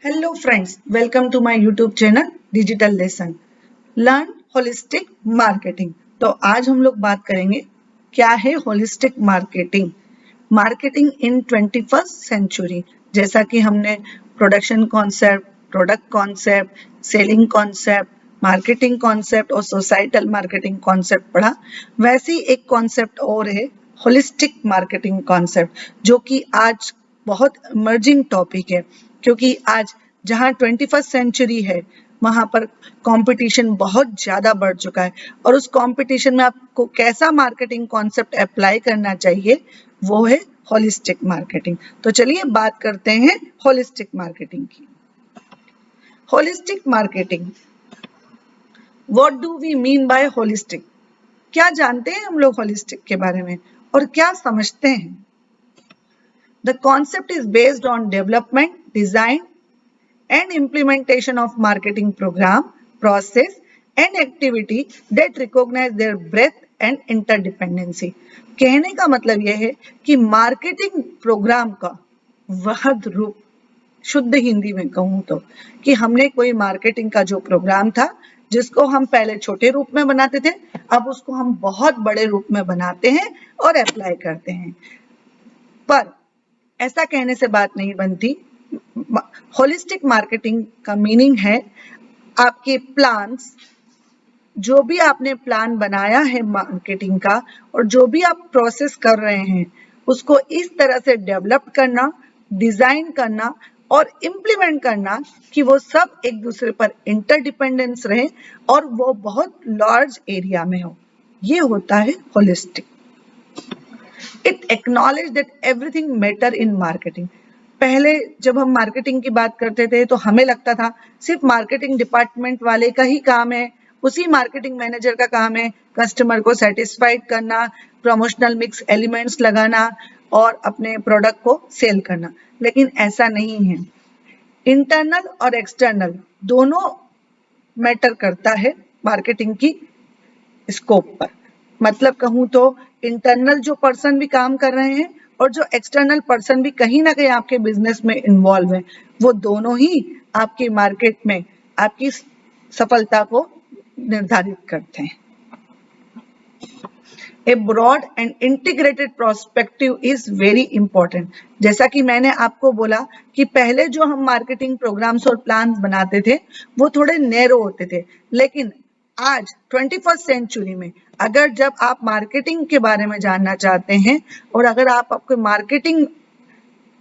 Hello friends, welcome to my YouTube channel Digital Lesson. Learn Holistic Marketing. तो आज हम लोग बात करेंगे क्या है holistic marketing. Marketing in 21st century. जैसा कि हमने production concept, product concept, selling concept, marketing concept और सोसाइटल मार्केटिंग कॉन्सेप्ट पढ़ा, वैसे ही एक कॉन्सेप्ट और है होलिस्टिक मार्केटिंग कॉन्सेप्ट, जो कि आज बहुत इमर्जिंग टॉपिक है, क्योंकि आज जहां 21st सेंचुरी है वहां पर कंपटीशन बहुत ज्यादा बढ़ चुका है और उस कंपटीशन में आपको कैसा मार्केटिंग कॉन्सेप्ट अप्लाई करना चाहिए वो है होलिस्टिक मार्केटिंग। तो चलिए बात करते हैं होलिस्टिक मार्केटिंग की। Holistic marketing, what do we mean by holistic? क्या जानते हैं हम लोग होलिस्टिक के बारे में और क्या समझते हैं? The concept is based on development, design and implementation of marketing program, process and activity that recognize their breadth and interdependency. कहने का मतलब यह है कि मार्केटिंग प्रोग्राम का वहद रूप, शुद्ध हिंदी में कहूं तो, कि हमने कोई मार्केटिंग का जो प्रोग्राम था जिसको हम पहले छोटे रूप में बनाते थे, अब उसको हम बहुत बड़े रूप में बनाते हैं और अप्लाई करते हैं। पर ऐसा कहने से बात नहीं बनती। होलिस्टिक मार्केटिंग का मीनिंग है आपके प्लान्स, जो भी आपने प्लान बनाया है मार्केटिंग का और जो भी आप प्रोसेस कर रहे हैं उसको इस तरह से डेवलप करना, डिजाइन करना और इम्प्लीमेंट करना कि वो सब एक दूसरे पर इंटरडिपेंडेंस रहे और वो बहुत लार्ज एरिया में हो। ये होता है holistic. It acknowledge that everything matter in marketing. पहले जब हम मार्केटिंग की बात करते थे तो हमें लगता था सिर्फ मार्केटिंग डिपार्टमेंट वाले का ही काम है, उसी मार्केटिंग मैनेजर का काम है कस्टमर को सेटिस्फाइड करना, प्रमोशनल मिक्स एलिमेंट्स लगाना और अपने प्रोडक्ट को सेल करना। लेकिन ऐसा नहीं है। इंटरनल और एक्सटर्नल दोनों मैटर करता है मार्केटिंग की स्कोप पर। मतलब कहूं तो इंटरनल जो पर्सन भी काम कर रहे हैं और जो एक्सटर्नल पर्सन भी कहीं ना कहीं आपके बिजनेस में इन्वॉल्व है, वो दोनों ही आपकी मार्केट में आपकी सफलता को निर्धारित करते हैं। A broad and integrated prospective is very important. जैसा कि मैंने आपको बोला कि पहले जो हम मार्केटिंग प्रोग्राम्स और प्लान बनाते थे वो थोड़े नैरो होते थे, लेकिन आज 21st सेंचुरी में अगर जब आप मार्केटिंग के बारे में जानना चाहते हैं और अगर आप आपको मार्केटिंग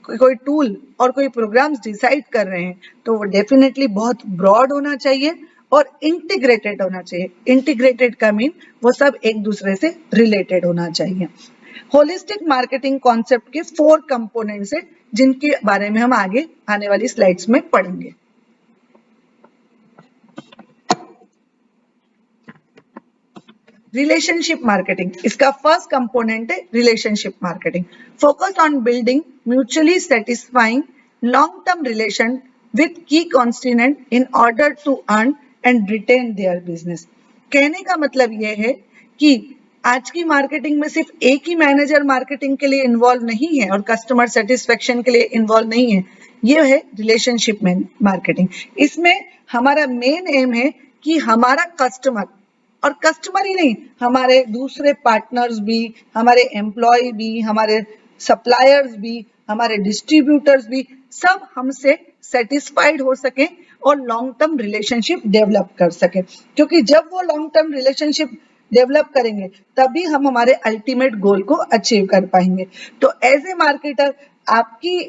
कोई टूल और कोई प्रोग्राम्स डिसाइड कर रहे हैं तो वो डेफिनेटली बहुत ब्रॉड होना चाहिए और इंटीग्रेटेड होना चाहिए। इंटीग्रेटेड का मीन वो सब एक दूसरे से रिलेटेड होना चाहिए। होलिस्टिक मार्केटिंग कॉन्सेप्ट के 4 कंपोनेंट्स हैं जिनके बारे में हम आगे आने वाली स्लाइड्स में पढ़ेंगे। रिलेशनशिप मार्केटिंग, इसका फर्स्ट कंपोनेंट है relationship marketing. Focus on building mutually satisfying long term relation with key constituent in order to earn and retain their business. कहने का मतलब यह है कि आज की मार्केटिंग में सिर्फ एक ही मैनेजर मार्केटिंग के लिए इन्वॉल्व नहीं है और कस्टमर सेटिस्फेक्शन के लिए इन्वॉल्व नहीं है। ये है रिलेशनशिप मार्केटिंग। इसमें हमारा मेन एम है कि हमारा कस्टमर, और कस्टमर ही नहीं, हमारे दूसरे पार्टनर्स भी, हमारे एम्प्लॉय भी, हमारे सप्लायर्स भी, हमारे डिस्ट्रीब्यूटर्स भी, सब हमसे सेटिस्फाइड हो सके और लॉन्ग टर्म रिलेशनशिप डेवलप कर सके। क्योंकि जब वो लॉन्ग टर्म रिलेशनशिप डेवलप करेंगे तभी हम हमारे अल्टीमेट गोल को अचीव कर पाएंगे। तो एज ए मार्केटर आपकी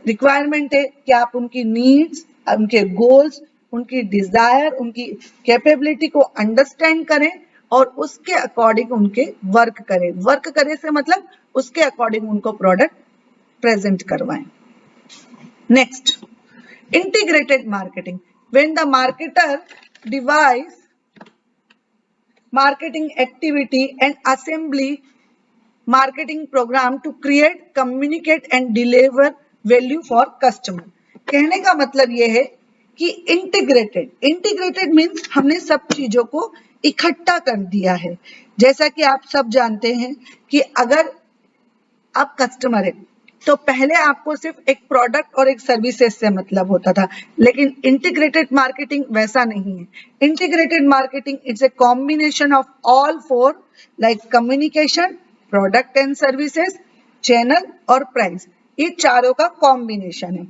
रिक्वायरमेंट है कि आप उनकी नीड्स, उनके गोल्स, उनकी डिजायर, उनकी कैपेबिलिटी को अंडरस्टैंड करें और उसके अकॉर्डिंग उनके वर्क करें। वर्क करें से मतलब उसके अकॉर्डिंग उनको प्रोडक्ट प्रेजेंट करवाएं। Next, integrated marketing. When the marketer device marketing activity and assembly marketing program to create, communicate and deliver value for customer। कहने का मतलब ये है कि इंटीग्रेटेड मीन्स हमने सब चीजों को इकट्ठा कर दिया है। जैसा कि आप सब जानते हैं कि अगर आप कस्टमर है, तो पहले आपको सिर्फ एक प्रोडक्ट और एक सर्विसेज से मतलब होता था, लेकिन इंटीग्रेटेड मार्केटिंग वैसा नहीं है। Integrated marketing it's a combination of all four, like communication, product and services, channel और प्राइस, ये चारों का कॉम्बिनेशन है।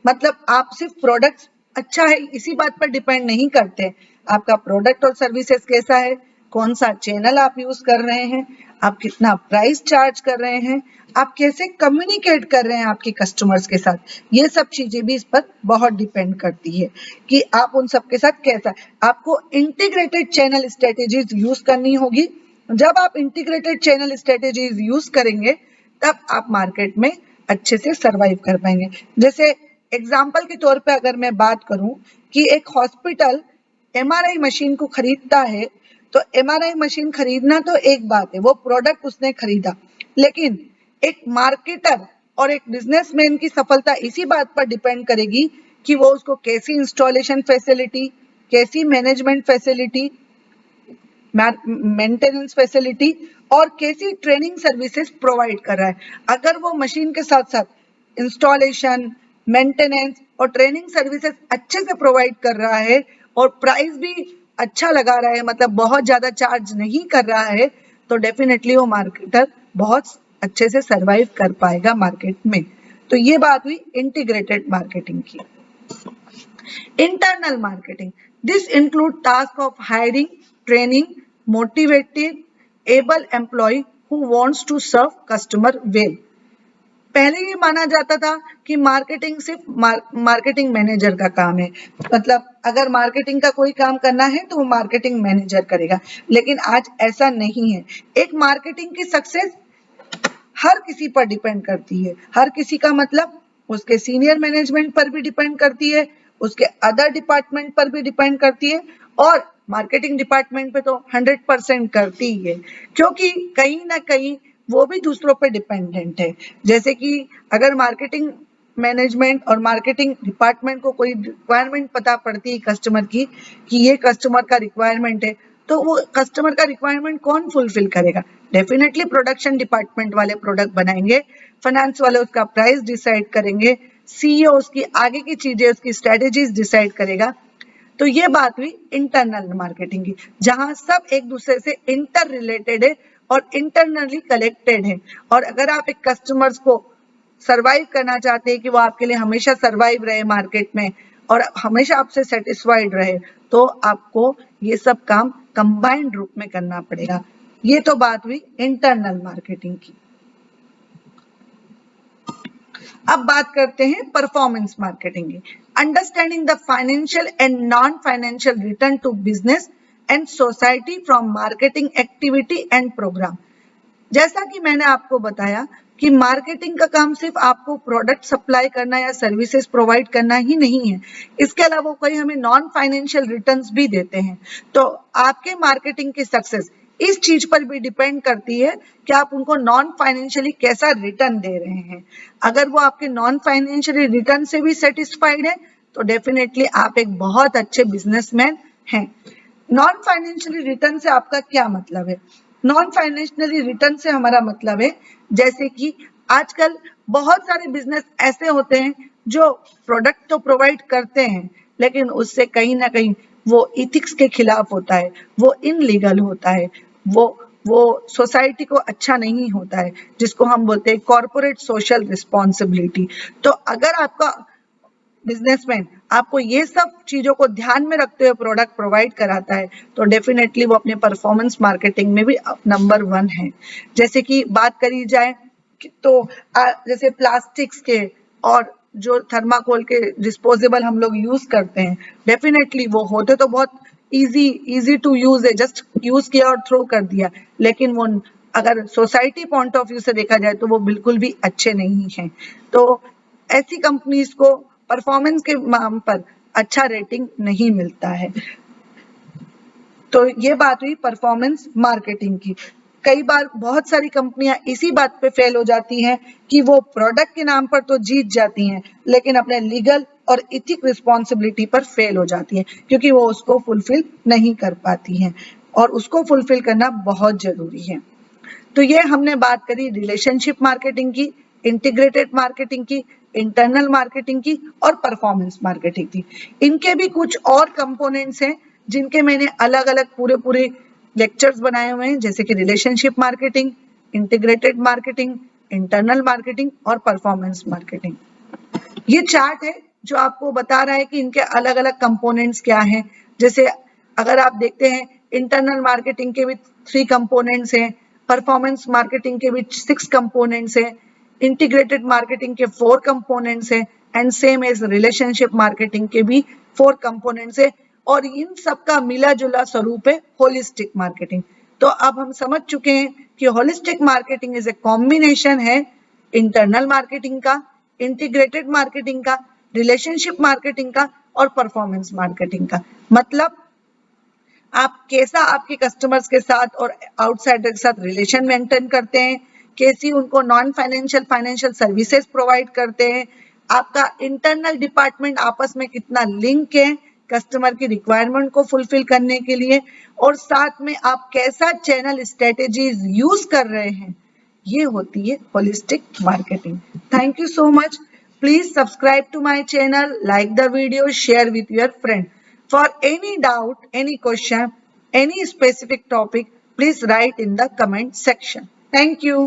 मतलब आप सिर्फ प्रोडक्ट अच्छा है इसी बात पर डिपेंड नहीं करते, आपका प्रोडक्ट और सर्विसेज कैसा है, कौन सा चैनल आप यूज कर रहे हैं, आप कितना प्राइस चार्ज कर रहे हैं, आप कैसे कम्युनिकेट कर रहे हैं आपके कस्टमर्स के साथ, ये सब चीजें भी इस पर बहुत डिपेंड करती है कि आप उन सब के साथ कैसा। आपको इंटीग्रेटेड चैनल स्ट्रेटेजीज यूज करनी होगी। जब आप इंटीग्रेटेड चैनल स्ट्रेटेजीज यूज करेंगे तब आप मार्केट में अच्छे से सरवाइव कर पाएंगे। जैसे एग्जाम्पल के तौर पे अगर मैं बात करूं कि एक हॉस्पिटल एमआरआई मशीन को खरीदता है, तो एमआरआई मशीन खरीदना तो एक बात है, वो प्रोडक्ट उसने खरीदा, लेकिन एक मार्केटर और एक बिजनेसमैन की सफलता इसी बात पर डिपेंड करेगी कि वो उसको कैसी इंस्टॉलेशन फैसिलिटी, कैसी मैनेजमेंट फैसिलिटी, मेंटेनेंस फैसिलिटी और कैसी ट्रेनिंग सर्विसेज प्रोवाइड कर रहा है। अगर वो मशीन के साथ साथ इंस्टॉलेशन, मेंटेनेंस और ट्रेनिंग सर्विसेज अच्छे से प्रोवाइड कर रहा है और प्राइस भी अच्छा लगा रहा है, मतलब बहुत ज्यादा चार्ज नहीं कर रहा है, तो डेफिनेटली वो मार्केटर बहुत अच्छे से सरवाइव कर पाएगा मार्केट में। तो ये बात हुई इंटीग्रेटेड मार्केटिंग की। Internal marketing. This includes task of hiring, training, motivating, able employee who wants to serve customer well. पहले ये माना जाता था कि मार्केटिंग सिर्फ मार्केटिंग मैनेजर का काम है, मतलब अगर मार्केटिंग का कोई काम करना है तो वो मार्केटिंग मैनेजर करेगा, लेकिन आज ऐसा नहीं है। एक मार्केटिंग की सक्सेस हर किसी पर डिपेंड करती है। हर किसी का मतलब उसके सीनियर मैनेजमेंट पर भी डिपेंड करती है, उसके अदर डिपार्टमेंट पर भी डिपेंड करती है और मार्केटिंग डिपार्टमेंट पे तो 100% करती ही है, क्योंकि कहीं ना कहीं वो भी दूसरों पे डिपेंडेंट है। जैसे कि अगर मार्केटिंग मैनेजमेंट और मार्केटिंग डिपार्टमेंट को कोई रिक्वायरमेंट पता पड़ती है कस्टमर की कि ये कस्टमर का रिक्वायरमेंट है, तो वो कस्टमर का रिक्वायरमेंट कौन फुलफिल करेगा? डेफिनेटली प्रोडक्शन डिपार्टमेंट वाले प्रोडक्ट बनाएंगे, फाइनेंस वाले उसका प्राइस डिसाइड करेंगे, सीईओ उसकी आगे की चीजें, उसकी स्ट्रेटेजीज डिसाइड करेगा। तो ये बात हुई इंटरनल मार्केटिंग की, जहां सब एक दूसरे से इंटर रिलेटेड है और इंटरनली कलेक्टेड है। और अगर आप एक कस्टमर्स को सरवाइव करना चाहते हैं कि वो आपके लिए हमेशा सरवाइव रहे मार्केट में और हमेशा आपसे सेटिस्फाइड रहे, तो आपको ये सब काम कंबाइंड रूप में करना पड़ेगा। ये तो बात हुई इंटरनल मार्केटिंग की। अब बात करते हैं परफॉर्मेंस मार्केटिंग की। Understanding the financial and non financial return to business and society from marketing activity and programme. जैसा कि मैंने आपको बताया कि मार्केटिंग का काम सिर्फ आपको प्रोडक्ट सप्लाई करना या सर्विसेज प्रोवाइड करना ही नहीं है, इसके अलावा कोई हमें नॉन फाइनेंशियल रिटर्न्स भी देते हैं। तो आपके मार्केटिंग की सक्सेस इस चीज पर भी डिपेंड करती है कि आप उनको नॉन फाइनेंशियली कैसा रिटर्न दे रहे हैं। अगर वो आपके नॉन फाइनेंशियली रिटर्न से भी सेटिस्फाइड है तो डेफिनेटली आप एक बहुत अच्छे बिजनेसमैन हैं। नॉन फाइनेंशियली रिटर्न से आपका क्या मतलब है? नॉन फाइनेंशियली रिटर्न से हमारा मतलब है, जैसे कि आजकल बहुत सारे बिजनेस ऐसे होते हैं जो प्रोडक्ट तो प्रोवाइड करते हैं, लेकिन उससे कहीं ना कहीं वो इथिक्स के खिलाफ होता है, वो इनलीगल होता है, वो सोसाइटी को अच्छा नहीं होता है, जिसको हम बोलते हैं कॉर्पोरेट सोशल रिस्पॉन्सिबिलिटी। तो अगर आपका बिजनेसमैन आपको ये सब चीजों को ध्यान में रखते हुए प्रोडक्ट प्रोवाइड कराता है, तो डेफिनेटली वो अपने परफॉर्मेंस मार्केटिंग में भी नंबर 1 है। जैसे कि बात करी जाए तो जैसे प्लास्टिक्स के और जो थर्माकोल के डिस्पोजेबल हम लोग यूज करते हैं, डेफिनेटली वो होते तो बहुत इजी टू यूज है, जस्ट यूज किया और थ्रो कर दिया, लेकिन वो अगर सोसाइटी पॉइंट ऑफ व्यू से देखा जाए तो वो बिल्कुल भी अच्छे नहीं है। तो ऐसी कंपनीज को परफॉर्मेंस के नाम पर अच्छा रेटिंग नहीं मिलता है। तो ये बात हुई परफॉर्मेंस मार्केटिंग की। कई बार बहुत सारी कंपनियां इसी बात पे फेल हो जाती हैं कि वो प्रोडक्ट के नाम पर तो जीत जाती हैं, लेकिन अपने लीगल और इथिक रिस्पॉन्सिबिलिटी पर फेल हो जाती हैं, क्योंकि वो उसको फुलफिल नहीं कर पाती हैं और उसको फुलफिल करना बहुत जरूरी है। तो ये हमने बात करी रिलेशनशिप मार्केटिंग की, इंटीग्रेटेड मार्केटिंग की, इंटरनल मार्केटिंग की और परफॉर्मेंस मार्केटिंग की। इनके भी कुछ और कंपोनेंट्स हैं जिनके मैंने अलग अलग पूरे लेक्चर्स बनाए हुए हैं, जैसे कि relationship marketing, integrated marketing, internal marketing और परफॉर्मेंस मार्केटिंग। ये चार्ट है जो आपको बता रहा है कि इनके अलग अलग कंपोनेंट्स क्या हैं। जैसे अगर आप देखते हैं, इंटरनल मार्केटिंग के भी 3 कंपोनेंट्स हैं, परफॉर्मेंस मार्केटिंग के भी 6 कंपोनेंट्स हैं, इंटीग्रेटेड मार्केटिंग के 4 कंपोनेंट्स हैं and same as relationship marketing के भी 4 कंपोनेंट्स है। और इन सब का मिला जुला स्वरूप है होलिस्टिक मार्केटिंग। तो अब हम समझ चुके हैं कि holistic marketing is a combination है इंटरनल मार्केटिंग का, इंटीग्रेटेड मार्केटिंग का, रिलेशनशिप मार्केटिंग का और परफॉर्मेंस मार्केटिंग का। मतलब आप कैसा आपके कस्टमर्स के साथ और आउटसाइडर के साथ रिलेशन मेंटेन करते हैं, कैसी उनको non financial financial services provide करते हैं, आपका इंटरनल डिपार्टमेंट आपस में कितना लिंक है कस्टमर की रिक्वायरमेंट को फुलफिल करने के लिए, और साथ में आप कैसा चैनल स्ट्रेटेजीज यूज कर रहे हैं, ये होती है holistic marketing. Thank you so much. Please subscribe to my channel, like the video, share with your friend. For any doubt, any question, any specific topic, please write in the comment section. Thank you.